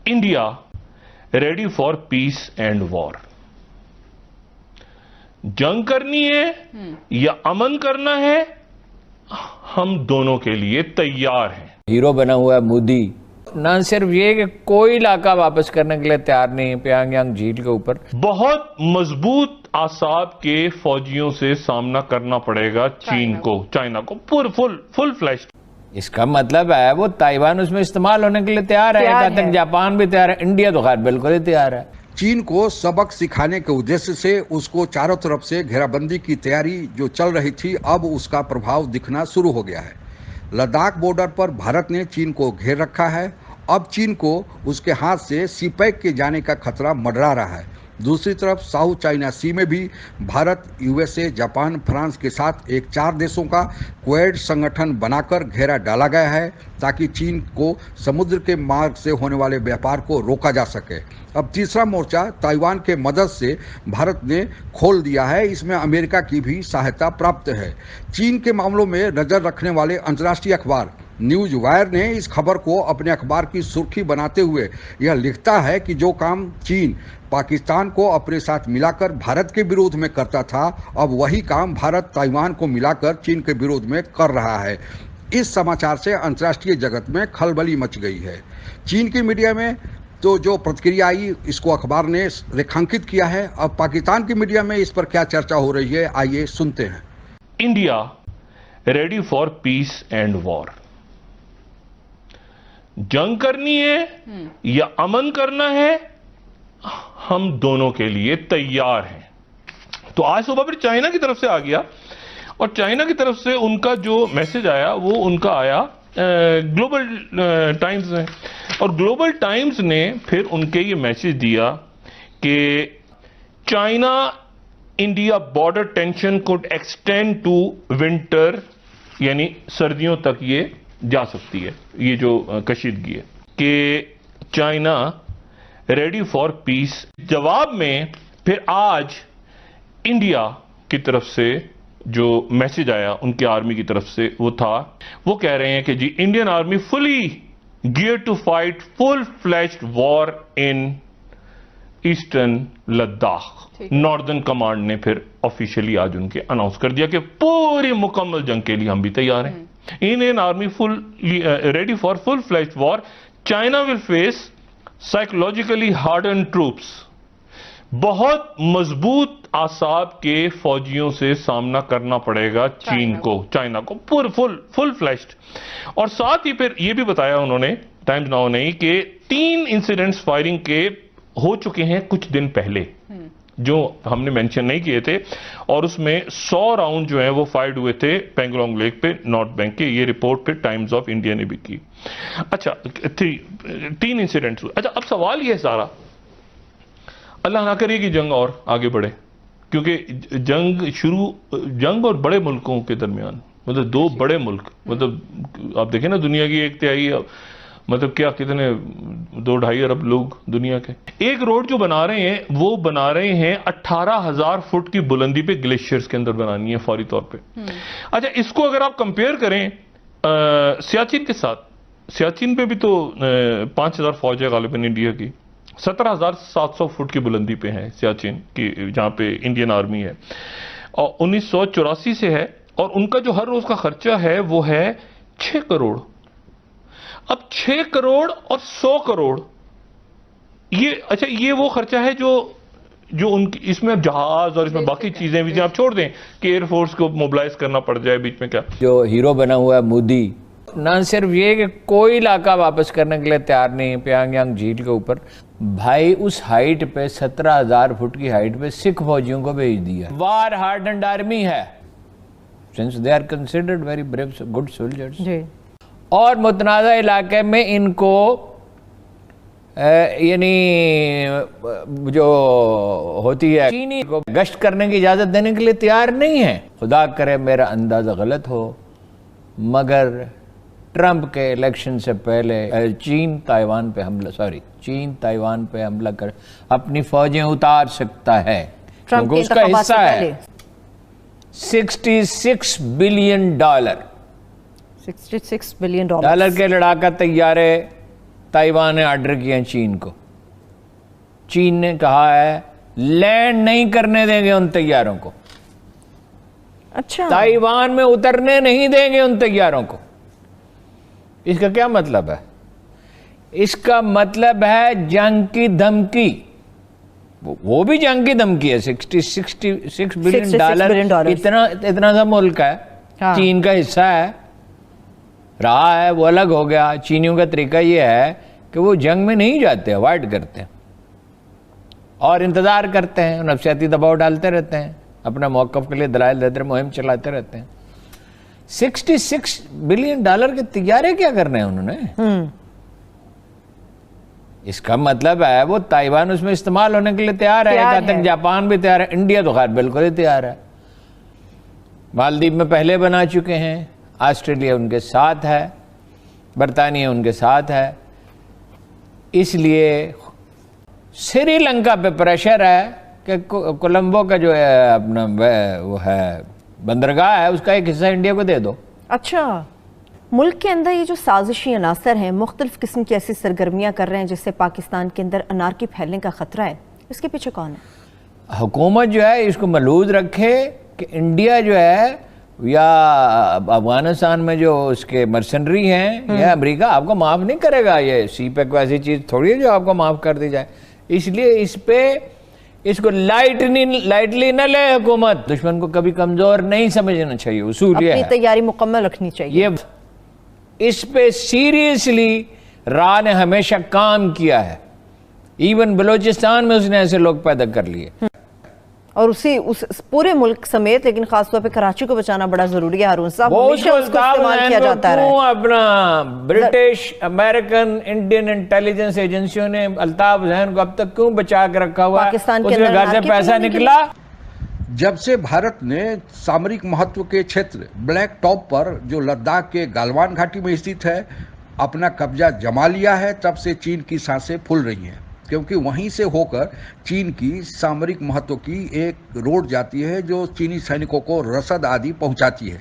India ready for piece and war. जंग करनी है या अमन करना है, हम दोनों के लिए तैयार हैं। हीरो बना हुआ है मोदी। न सिर्फ ये कि कोई इलाका वापस करने के लिए तैयार नहीं है प्यांगयांग झील के ऊपर। बहुत मजबूत आसाब के फौजियों से सामना करना पड़ेगा चाइना को फुल फ्लैश। इसका मतलब है वो ताइवान उसमें इस्तेमाल होने के लिए तैयार है। कहा तक जापान भी तैयार है, इंडिया तो खैर बिल्कुल ही तैयार है। चीन को सबक सिखाने के उद्देश्य से उसको चारों तरफ से घेराबंदी की तैयारी जो चल रही थी, अब उसका प्रभाव दिखना शुरू हो गया है। लद्दाख बॉर्डर पर भारत ने चीन को घेर रखा है। अब चीन को उसके हाथ से सीपैक के जाने का खतरा मंडरा रहा है। दूसरी तरफ साउथ चाइना सी में भी भारत, यूएसए, जापान, फ्रांस के साथ एक 4 देशों का क्वेड संगठन बनाकर घेरा डाला गया है ताकि चीन को समुद्र के मार्ग से होने वाले व्यापार को रोका जा सके। अब तीसरा मोर्चा ताइवान के मदद से भारत ने खोल दिया है। इसमें अमेरिका की भी सहायता प्राप्त है। चीन के मामलों में नजर रखने वाले अंतर्राष्ट्रीय अखबार न्यूज वायर ने इस खबर को अपने अखबार की सुर्खी बनाते हुए यह लिखता है कि जो काम चीन पाकिस्तान को अपने साथ मिलाकर भारत के विरोध में करता था, अब वही काम भारत ताइवान को मिलाकर चीन के विरोध में कर रहा है। इस समाचार से अंतर्राष्ट्रीय जगत में खलबली मच गई है। चीन की मीडिया में तो जो प्रतिक्रिया आई, इसको अखबार ने रेखांकित किया है। अब पाकिस्तान की मीडिया में इस पर क्या चर्चा हो रही है, आइए सुनते हैं। India ready for piece and war. जंग करनी है या अमन करना है, हम दोनों के लिए तैयार हैं। तो आज सुबह फिर चाइना की तरफ से आ गया और चाइना की तरफ से उनका जो मैसेज आया वो उनका आया ग्लोबल टाइम्स में। और ग्लोबल टाइम्स ने फिर उनके ये मैसेज दिया कि China India border tension could extend to winter, यानी सर्दियों तक ये जा सकती है। ये जो कशीदगी है कि चाइना रेडी फॉर पीस। जवाब में फिर आज इंडिया की तरफ से जो मैसेज आया उनकी आर्मी की तरफ से वो कह रहे हैं कि जी Indian army fully gear to fight full fledged war in eastern Ladakh. Northern command ने फिर ऑफिशियली आज उनके अनाउंस कर दिया कि पूरी मुकम्मल जंग के लिए हम भी तैयार हैं। Indian army ready for full fledged war. China will face psychologically harden troops. बहुत मजबूत आसाब के फौजियों से सामना करना पड़ेगा चाइना को फुल फ्लैश्ड। और साथ ही फिर यह भी बताया उन्होंने, टाइम्स नाउ ने, कि 3 इंसिडेंट्स फायरिंग के हो चुके हैं कुछ दिन पहले जो हमने मेंशन नहीं किए थे, और उसमें 100 राउंड जो है वो फायर्ड हुए थे पेंगोंग लेक पे, नॉर्थ बैंक के। ये रिपोर्ट फिर टाइम्स ऑफ इंडिया ने भी की। अच्छा, 3 इंसिडेंट्स हुए। अच्छा, अब सवाल ये है सारा, अल्लाह ना करे कि जंग और आगे बढ़े, क्योंकि जंग और बड़े मुल्कों के दरमियान, मतलब 2 बड़े मुल्क, मतलब आप देखें ना, दुनिया की 1/3, मतलब क्या कितने 2-2.5 अरब लोग दुनिया के। एक रोड जो बना रहे हैं वो बना रहे हैं 18,000 फुट की बुलंदी पे, ग्लेशियर्स के अंदर बनानी है फौरी तौर पे। अच्छा, इसको अगर आप कंपेयर करें सियाचिन के साथ, सियाचिन पे भी तो 5,000 फौज है गालिबन इंडिया की। 17,700 फुट की बुलंदी पे है सियाचिन की, जहां पे इंडियन आर्मी है, और 1984 से है। और उनका जो हर रोज का खर्चा है वो है 6 करोड़। अब 6 करोड़ और 100 करोड़, ये अच्छा, ये वो खर्चा है जो उनकी, इसमें जहाज और इसमें बाकी चीजें भी आप छोड़ दें कि एयरफोर्स को मोबिलाइज करना पड़ जाए बीच में। क्या जो हीरो बना हुआ है मोदी, न सिर्फ ये कि कोई इलाका वापस करने के लिए तैयार नहीं है प्यांगयांग झील के ऊपर, भाई उस हाइट पे 17,000 फुट की हाइट पे सिख फौजियों को भेज दिया। वार हार्डन्ड आर्मी है, since they are considered very brave good soldiers. और मुतनाज़ा इलाके में इनको यानी जो होती है चीनी को गश्त करने की इजाज़त देने के लिए तैयार नहीं है। खुदा करे मेरा अंदाज़ा गलत हो, मगर ट्रंप के इलेक्शन से पहले चीन ताइवान पे हमला कर अपनी फौजें उतार सकता है, क्योंकि उसका हिस्सा है $66 बिलियन। $66 बिलियन के लड़ाका तैयारे ताइवान ने ऑर्डर किया चीन को। चीन ने कहा है लैंड नहीं करने देंगे उन तैयारों को, अच्छा, ताइवान में उतरने नहीं देंगे उन तैयारों को। इसका क्या मतलब है? इसका मतलब है जंग की धमकी। वो भी जंग की धमकी है। 66 बिलियन डॉलर इतना सा मुल्क है, हाँ। चीन का हिस्सा है, रहा है, वो अलग हो गया। चीनियों का तरीका ये है कि वो जंग में नहीं जाते, अवॉइड करते हैं और इंतजार करते हैं, नफसियाती दबाव डालते रहते हैं, अपना मौक़िफ़ के लिए दलाइल देते, मुहिम चलाते रहते हैं। 66 बिलियन डॉलर के तैयारे क्या करने हैं उन्होंने? इसका मतलब है वो ताइवान उसमें इस्तेमाल होने के लिए तैयार है। कहा तक जापान भी तैयार है, इंडिया तो खैर बिल्कुल ही तैयार है। मालदीव में पहले बना चुके हैं, ऑस्ट्रेलिया उनके साथ है, बरतानिया उनके साथ है। इसलिए श्रीलंका पे प्रेशर है कि कोलंबो का जो है अपना वो है बंदरगाह है, उसका एक हिस्सा इंडिया को दे दो। अच्छा, मुल्क के अंदर ये जो साजिशी अनासर हैं, मुख्तलिफ किस्म की ऐसी सरगर्मियाँ कर रहे हैं जिससे पाकिस्तान के अंदर अनारकी फैलने का ख़तरा है, इसके पीछे कौन है? हुकूमत जो है इसको मलूज रखे कि इंडिया जो है या अफगानिस्तान में जो उसके मर्सनरी हैं या अमेरिका आपको माफ़ नहीं करेगा। ये सीपेक को ऐसी चीज़ थोड़ी है जो आपको माफ़ कर दी जाए। इसलिए इस पे इसको लाइटली न ले हुकूमत। दुश्मन को कभी कमज़ोर नहीं समझना चाहिए, उसूल ये है। अपनी तैयारी मुकम्मल रखनी चाहिए। ये इस पे सीरियसली रा ने हमेशा काम किया है। इवन बलोचिस्तान में उसने ऐसे लोग पैदा कर लिए और उस पूरे मुल्क समेत, लेकिन खासतौर पे कराची को बचाना बड़ा जरूरी है। हारून साहब, हमेशा उसको इस्तेमाल किया जाता है। अपना ब्रिटिश, अमेरिकन, इंडियन इंटेलिजेंस एजेंसियों ने अल्ताफ हुसैन को अब तक क्यों बचा के रखा हुआ? पाकिस्तान के उसके घर से पैसा निकला। जब से भारत ने सामरिक महत्व के क्षेत्र ब्लैक टॉप पर, जो लद्दाख के गालवान घाटी में स्थित है, अपना कब्जा जमा लिया है, तब से चीन की सांसें फूल रही हैं, क्योंकि वहीं से होकर चीन की सामरिक महत्व की एक रोड जाती है जो चीनी सैनिकों को रसद आदि पहुंचाती है।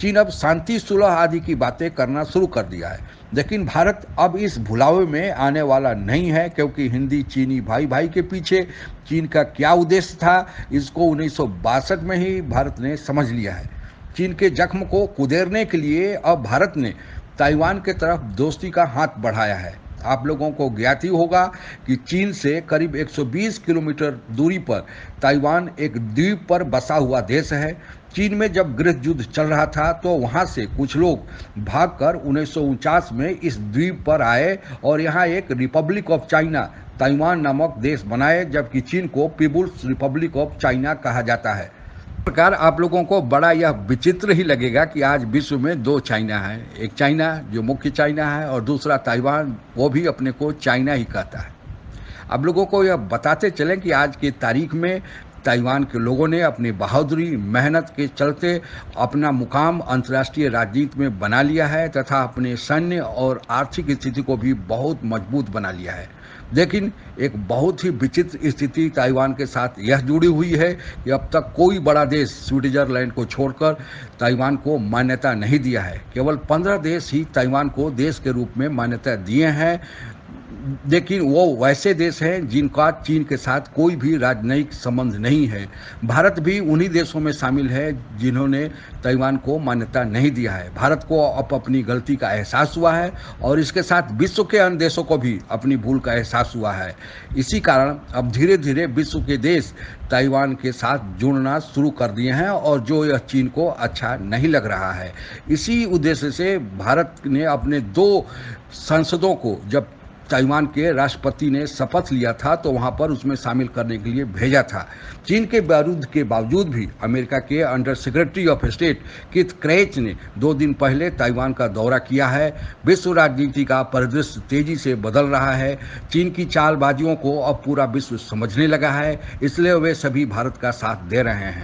चीन अब शांति सुलह आदि की बातें करना शुरू कर दिया है, लेकिन भारत अब इस भुलावे में आने वाला नहीं है, क्योंकि हिंदी चीनी भाई भाई के पीछे चीन का क्या उद्देश्य था, इसको 1962 में ही भारत ने समझ लिया है। चीन के जख्म को कुदेरने के लिए अब भारत ने ताइवान के तरफ दोस्ती का हाथ बढ़ाया है। आप लोगों को ज्ञात ही होगा कि चीन से करीब 120 किलोमीटर दूरी पर ताइवान एक द्वीप पर बसा हुआ देश है। चीन में जब गृह युद्ध चल रहा था तो वहां से कुछ लोग भागकर 1949 में इस द्वीप पर आए और यहां एक रिपब्लिक ऑफ चाइना, ताइवान नामक देश बनाए, जबकि चीन को पीपुल्स रिपब्लिक ऑफ चाइना कहा जाता है। इस प्रकार आप लोगों को बड़ा यह विचित्र ही लगेगा कि आज विश्व में दो चाइना है, एक चाइना जो मुख्य चाइना है और दूसरा ताइवान, वो भी अपने को चाइना ही कहता है। आप लोगों को यह बताते चलें कि आज की तारीख में ताइवान के लोगों ने अपनी बहादुरी, मेहनत के चलते अपना मुकाम अंतर्राष्ट्रीय राजनीति में बना लिया है तथा अपने सैन्य और आर्थिक स्थिति को भी बहुत मजबूत बना लिया है। लेकिन एक बहुत ही विचित्र स्थिति ताइवान के साथ यह जुड़ी हुई है कि अब तक कोई बड़ा देश स्विट्जरलैंड को छोड़कर ताइवान को मान्यता नहीं दिया है। केवल 15 देश ही ताइवान को देश के रूप में मान्यता दिए हैं, लेकिन वो वैसे देश हैं जिनका चीन के साथ कोई भी राजनयिक संबंध नहीं है। भारत भी उन्हीं देशों में शामिल है जिन्होंने ताइवान को मान्यता नहीं दिया है। भारत को अब अपनी गलती का एहसास हुआ है और इसके साथ विश्व के अन्य देशों को भी अपनी भूल का एहसास हुआ है। इसी कारण अब धीरे धीरे विश्व के देश ताइवान के साथ जुड़ना शुरू कर दिए हैं और जो यह चीन को अच्छा नहीं लग रहा है। इसी उद्देश्य से भारत ने अपने 2 सांसदों को, जब ताइवान के राष्ट्रपति ने शपथ लिया था तो वहां पर उसमें शामिल करने के लिए भेजा था। चीन के विरोध के बावजूद भी अमेरिका के under secretary of state Keith creche ने 2 दिन पहले ताइवान का दौरा किया है। विश्व राजनीति का परिदृश्य तेजी से बदल रहा है। चीन की चालबाजियों को अब पूरा विश्व समझने लगा है, इसलिए वे सभी भारत का साथ दे रहे हैं।